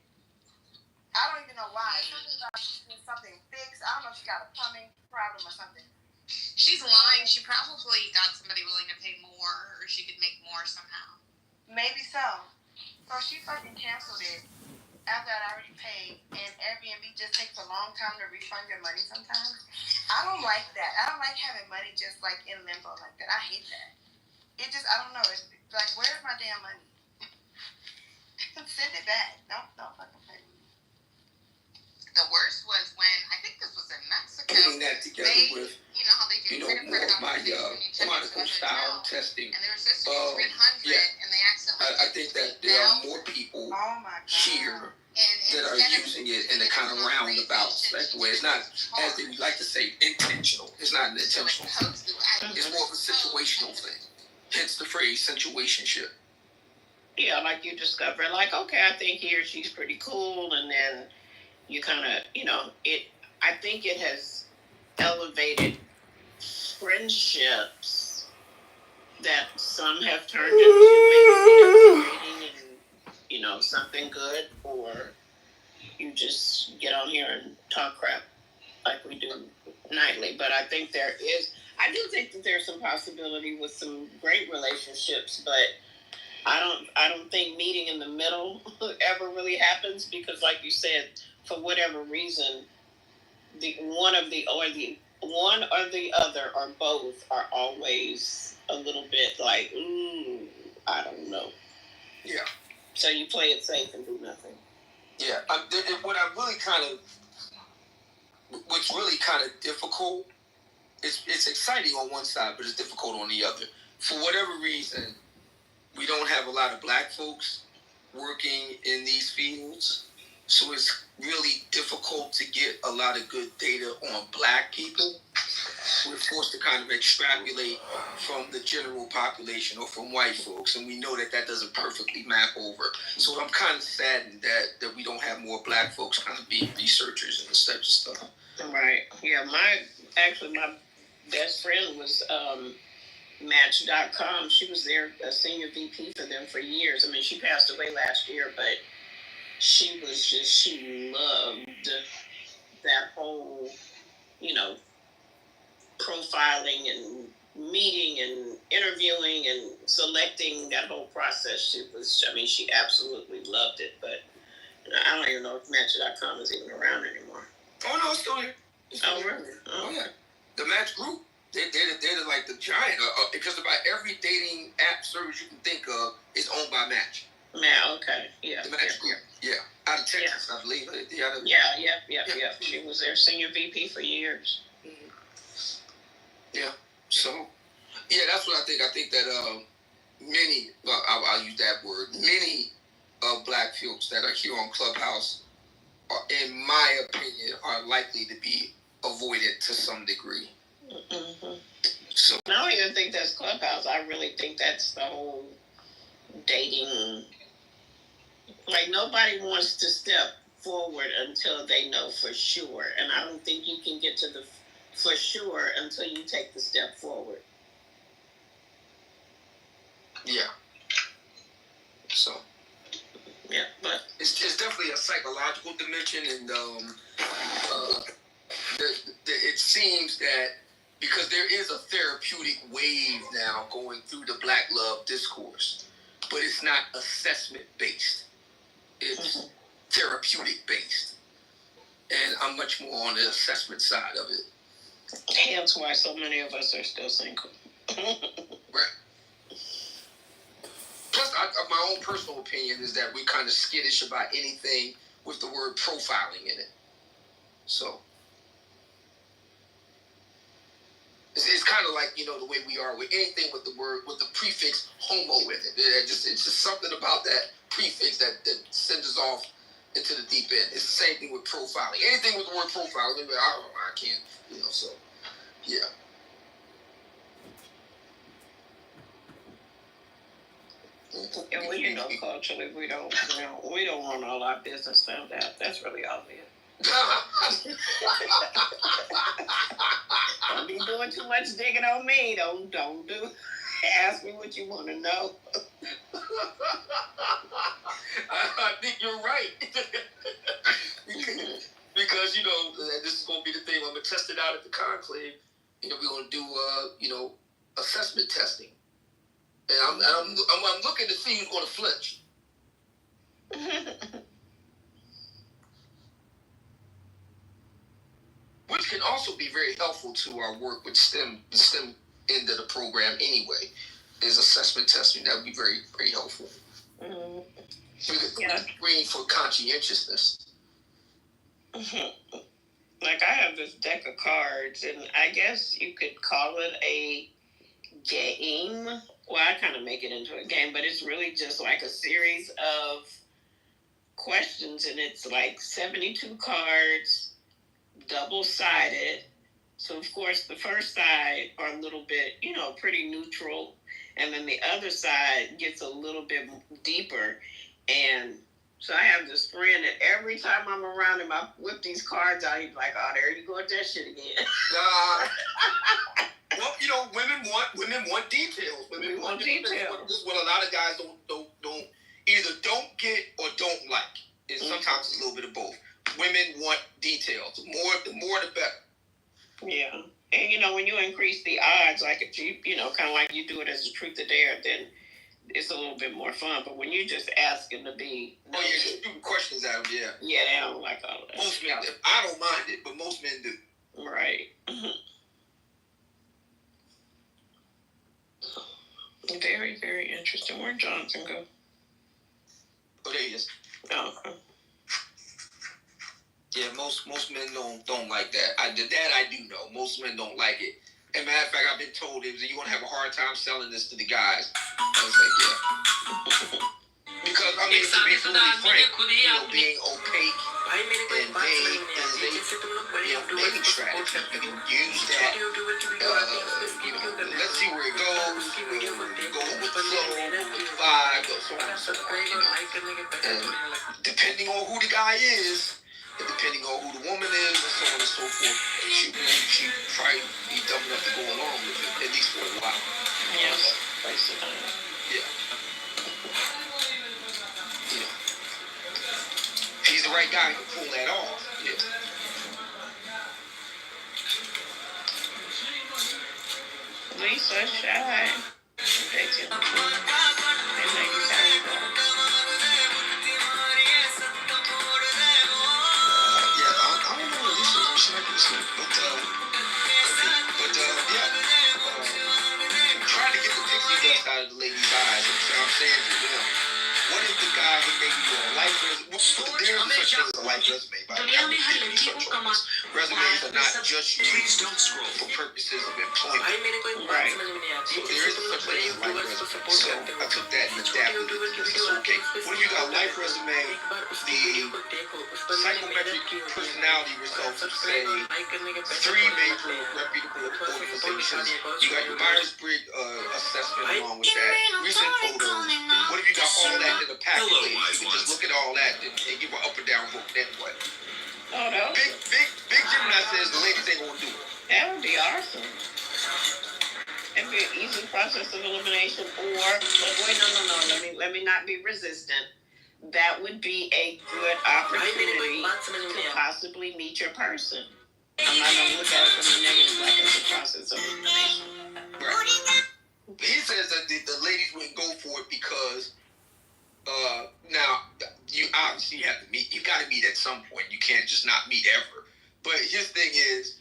I don't even know why. Something about something fixed. I don't know if she got a plumbing problem or something. She's lying. She probably got somebody willing to pay more, or she could make more somehow. Maybe so. So she fucking canceled it after I'd already paid, and Airbnb just takes a long time to refund your money sometimes. I don't like that. I don't like having money just like in limbo like that. I hate that. It just, I don't know. It's like, where's my damn money? Send it back. Don't fucking pay me. The worst was when, I think this was in Mexico. Putting that together with, you know how they do more of my monocle style testing. And they were supposed to be 300, and they accidentally I think that there are more people here that are using it in a kind of roundabout way. It's not, as they would like to say, intentional. It's not an intentional thing. It's more of a situational thing. Hence the phrase situationship. Yeah, like you discover, like, okay, I think he or she's pretty cool, and then you kind of, I think it has elevated friendships that some have turned into maybe dating and, something good, or you just get on here and talk crap like we do nightly. But I think I do think that there's some possibility with some great relationships, but I don't think meeting in the middle ever really happens, because, like you said, for whatever reason, one or the other or both are always a little bit like, I don't know. Yeah. So you play it safe and do nothing. Yeah. What's really kind of difficult, it's exciting on one side, but it's difficult on the other. For whatever reason, we don't have a lot of black folks working in these fields, so it's really difficult to get a lot of good data on black people. We're forced to kind of extrapolate from the general population or from white folks, and we know that doesn't perfectly map over. So I'm kind of saddened that we don't have more black folks kind of being researchers and this type of stuff. Right. Yeah, my best friend was Match.com. She was their senior VP for them for years. I mean, she passed away last year, but she loved that whole, profiling and meeting and interviewing and selecting, that whole process. She absolutely loved it, but I don't even know if Match.com is even around anymore. Oh, no, it's still here. Really? Oh, yeah. The Match Group. They're like the giant, because about every dating app service you can think of is owned by Match. Okay, yeah. The Match Group, yeah. Out of Texas, I believe. Yeah. She was their senior VP for years. Mm-hmm. Yeah, so, yeah, that's what I think. I think that many, I'll use that word, many black folks that are here on Clubhouse, in my opinion, are likely to be avoided to some degree. Mm-hmm. So I don't even think that's Clubhouse. I really think that's the whole dating. Like, nobody wants to step forward until they know for sure, and I don't think you can get to the for sure until you take the step forward. Yeah. So. Yeah, but it's definitely a psychological dimension, and it seems that because there is a therapeutic wave now going through the black love discourse, but it's not assessment based. It's therapeutic based, and I'm much more on the assessment side of it. Hence why so many of us are still single. Right. Plus, my own personal opinion is that we're kind of skittish about anything with the word profiling in it. So, it's kind of like, the way we are with anything with the prefix homo in it. It's just something about that prefix that sends us off into the deep end. It's the same thing with profiling. Anything with the word profiling, I can't, so, yeah. And culturally, we don't run all our business down that. That's really obvious. Don't be doing too much digging on me. Don't do. Ask me what you want to know. I think you're right. Because this is going to be the thing. I'm going to test it out at the conclave. We're going to do assessment testing. And I'm looking to see who's going to flinch. Which can also be very helpful to our work with STEM, the STEM end of the program anyway, is assessment testing. That would be very, very helpful. Mm-hmm. We could screen for conscientiousness. Like I have this deck of cards, and I guess you could call it a game. Well, I kind of make it into a game, but it's really just like a series of questions, and it's like 72 cards, double-sided. So, of course, the first side are a little bit, pretty neutral, and then the other side gets a little bit deeper. And so I have this friend that every time I'm around him, I whip these cards out. He's like, "Oh, there you go with that shit again." Well, women want details. Women want details. This is what a lot of guys don't get or don't like. And sometimes it's a little bit of both. Women want details. The more the better. Yeah. And when you increase the odds, like if you kind of like you do it as a truth or dare, then it's a little bit more fun. But when you just asking to be shooting questions out, yeah, they don't like all of that. Most men do. I don't mind it, but most men do. Right. Very, very interesting. Where'd Jonathan go? Oh, there he is. Oh, okay. Yeah, most men don't like that. I do know. Most men don't like it. As a matter of fact, I've been told you're going to have a hard time selling this to the guys. I was like, yeah. Because, to be fully frank, being opaque and vague is a dating strategy. You can use that. Let's see where it goes. Go with the flow, with the vibe, so on and so forth. And depending on who the guy is, and depending on who the woman is, and so on and so forth, she probably be dumb enough to go along with it, at least for a while. Yes. Yeah. He's the right guy who can pull that off. Yeah. Lisa Shy. Trying to get the pixie dust out of the lady's eyes. I'm saying to them, what if the guy who made you a life resume? There's such thing as a life resume, by the way. Resumes are not just used for purposes of employment. Right. So there is such thing as a life resume. So I took that and adapted it. It's okay. What if you got a life resume, the psychometric personality results of, say, 3 major reputable organizations. You got your Myers-Briggs assessment along with that. Recent photos. What if you got all that in a package? You can just look at all that and give an up or down vote anyway. Oh, no. Big Gemini says the ladies ain't gonna do it. That would be awesome. It'd be an easy process of elimination, let me not be resistant. That would be a good opportunity to possibly meet your person. I'm not going to look at it from the negative, like it's a process of elimination. Right. He says that the ladies wouldn't go for it because now you obviously have to meet. You got to meet at some point. You can't just not meet ever. But his thing is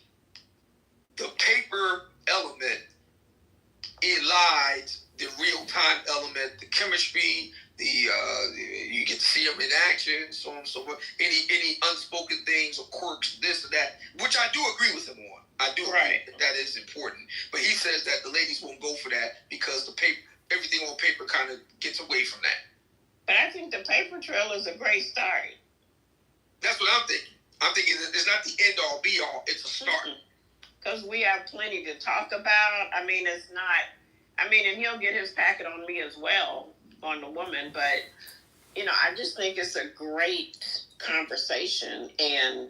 the paper element elides the real-time element, the chemistry, you get to see them in action, so on and so forth. Any unspoken things or quirks, this or that, which I do agree with him on. I do agree that is important. But he says that the ladies won't go for that because everything on paper kind of gets away from that. But I think the paper trail is a great start. That's what I'm thinking. I'm thinking it's not the end all be all. It's a start. Because we have plenty to talk about. I mean, it's not. I mean, and he'll get his packet on me as well, on the woman. But, you know, I just think it's a great conversation. And,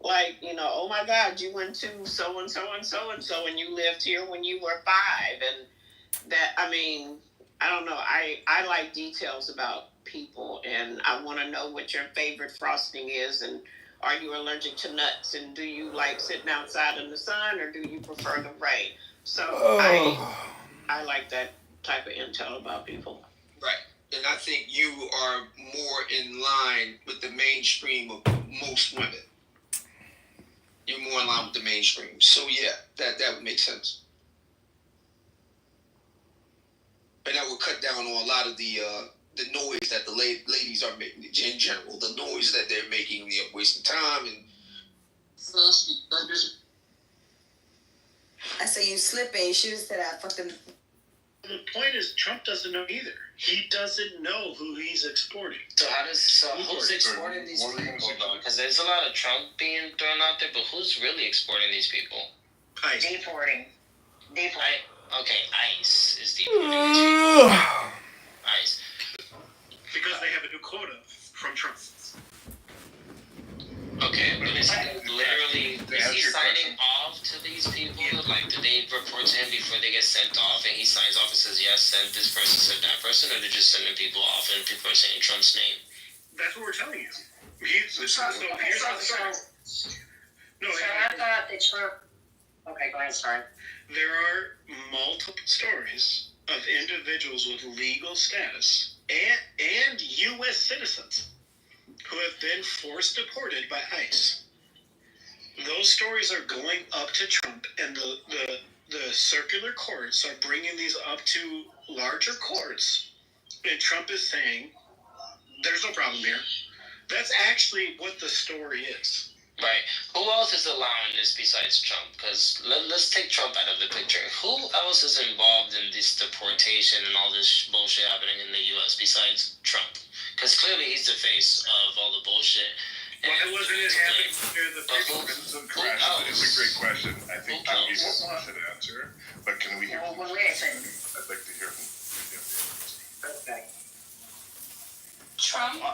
like, you know, oh my God, you went to so-and-so and so-and-so and you lived here when you were 5. And that, I mean, I don't know. I like details about people, and I want to know what your favorite frosting is, and are you allergic to nuts, and do you like sitting outside in the sun, or do you prefer the rain? So I like that type of intel about people. Right. And I think you are more in line with the mainstream of most women. You're more in line with the mainstream. So yeah, that would make sense. And that would cut down on a lot of the noise that the ladies are making in general. The noise that they're making, wasting time and. I say you slipping. You should have said I fucking. The point is, Trump doesn't know either. He doesn't know who he's exporting. So who's exporting these people though? Because there's a lot of Trump being thrown out there, but who's really exporting these people? ICE. Deporting. Okay, ICE is deporting these people. ICE. Because they have a new quota from Trump. Okay, but is he signing off to these people? Like, do they report to him before they get sent off, and he signs off and says, yes, send this person, send that person, or they're just sending people off and people are saying Trump's name? That's what we're telling you. Here's how the story. I thought that Trump. Okay, go ahead, sorry. There are multiple stories of individuals with legal status and U.S. citizens who have been forced deported by ICE. Those stories are going up to Trump, and the circular courts are bringing these up to larger courts, and Trump is saying, there's no problem here. That's actually what the story is. Right. Who else is allowing this besides Trump? Because let's take Trump out of the picture. Who else is involved in this deportation and all this bullshit happening in the U.S. besides Trump? Because clearly he's the face of all the bullshit. Why wasn't it happening near the picture? It's a great question. I think John Gable should answer. But can we hear from you? I'd like to hear from you. Okay. Trump?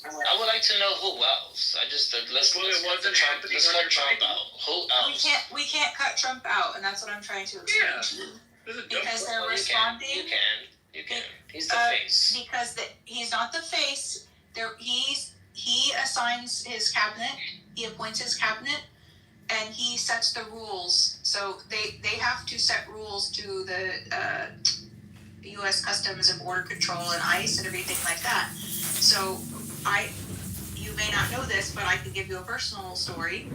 I would like to know who else. Let's let Trump out. Who else? We can't cut Trump out, and that's what I'm trying to explain to you. Because they're responding. You can. He's the face. Because he's not the face. He assigns his cabinet. He appoints his cabinet, and he sets the rules. So they have to set rules to the U.S. Customs and Border Control and ICE and everything like that. So you may not know this, but I can give you a personal story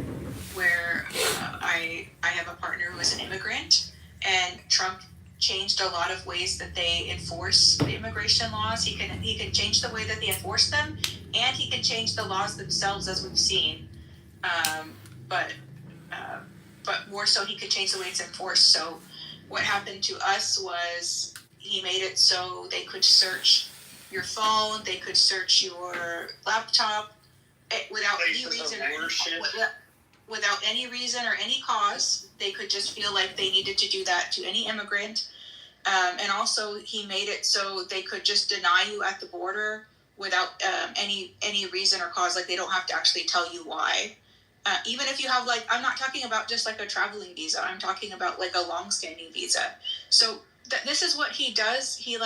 where I have a partner who is an immigrant, and Trump changed a lot of ways that they enforce the immigration laws. He can change the way that they enforce them, and he can change the laws themselves, as we've seen. But more so, he could change the way it's enforced. So what happened to us was he made it so they could search your phone, they could search your laptop without any reason or any cause. They could just feel like they needed to do that to any immigrant. And also he made it so they could just deny you at the border without any reason or cause. Like, they don't have to actually tell you why. Even if you have, like, I'm not talking about just like a traveling visa. I'm talking about like a long-standing visa. So this is what he does. He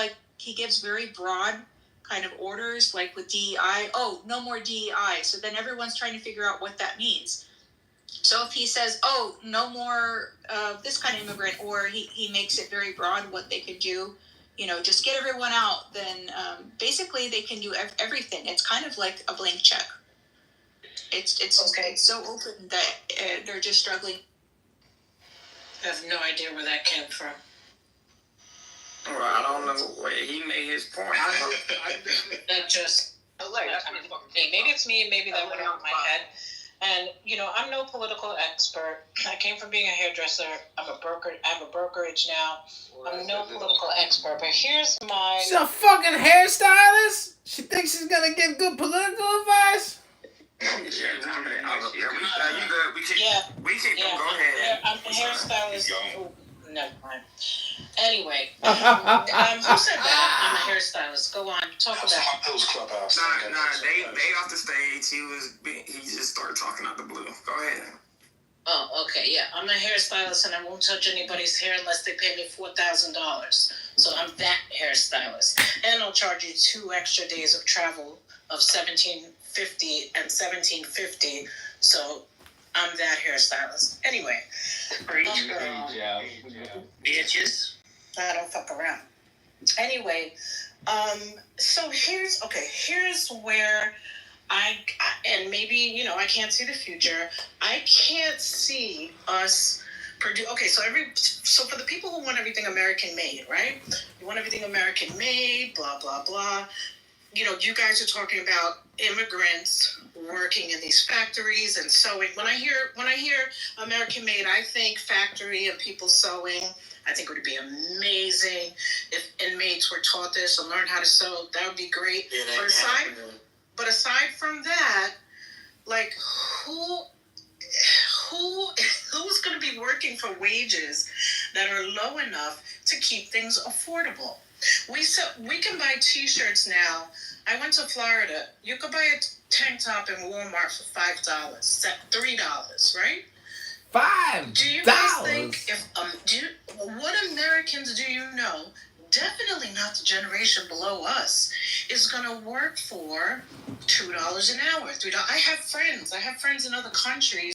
gives very broad kind of orders, like with DEI. Oh, no more DEI. So then everyone's trying to figure out what that means. So if he says, oh, no more this kind of immigrant, or he makes it very broad what they can do, just get everyone out, then basically they can do everything. It's kind of like a blank check. It's so open that they're just struggling. I have no idea where that came from. Well, I don't know where he made his point. That just... maybe it's me, maybe that went over my head. And I'm no political expert. I came from being a hairdresser. I'm a broker. I have a brokerage now. I'm no political expert. But here's my. She's a fucking hairstylist. She thinks she's gonna give good political advice. We keep Go ahead. Yeah, I'm a hairstylist. Oh, never mind. Anyway, who said that? I'm a hairstylist. Go on, talk about it. Nah, they off the stage. He just started talking out the blue. Go ahead. Oh, okay, yeah. I'm a hairstylist, and I won't touch anybody's hair unless they pay me $4,000. So I'm that hairstylist, and I'll charge you 2 extra days of travel of $1,750 and $1,750. So I'm that hairstylist. Anyway, bitches. I don't fuck around. Anyway, so here's where and maybe, I can't see the future. I can't see us produce. Okay, so for the people who want everything American made, right? You want everything American made, blah, blah, blah. You guys are talking about immigrants working in these factories and sewing. When I hear American made, I think factory and people sewing. I think it would be amazing if inmates were taught this and learned how to sew. That would be great. But aside from that, like who's going to be working for wages that are low enough to keep things affordable? We can buy T-shirts now. I went to Florida. You could buy a tank top in Walmart for $5, $3, right? $5. Do you guys think what Americans do you know? Definitely not the generation below us is going to work for $2 an hour, $3. I have friends in other countries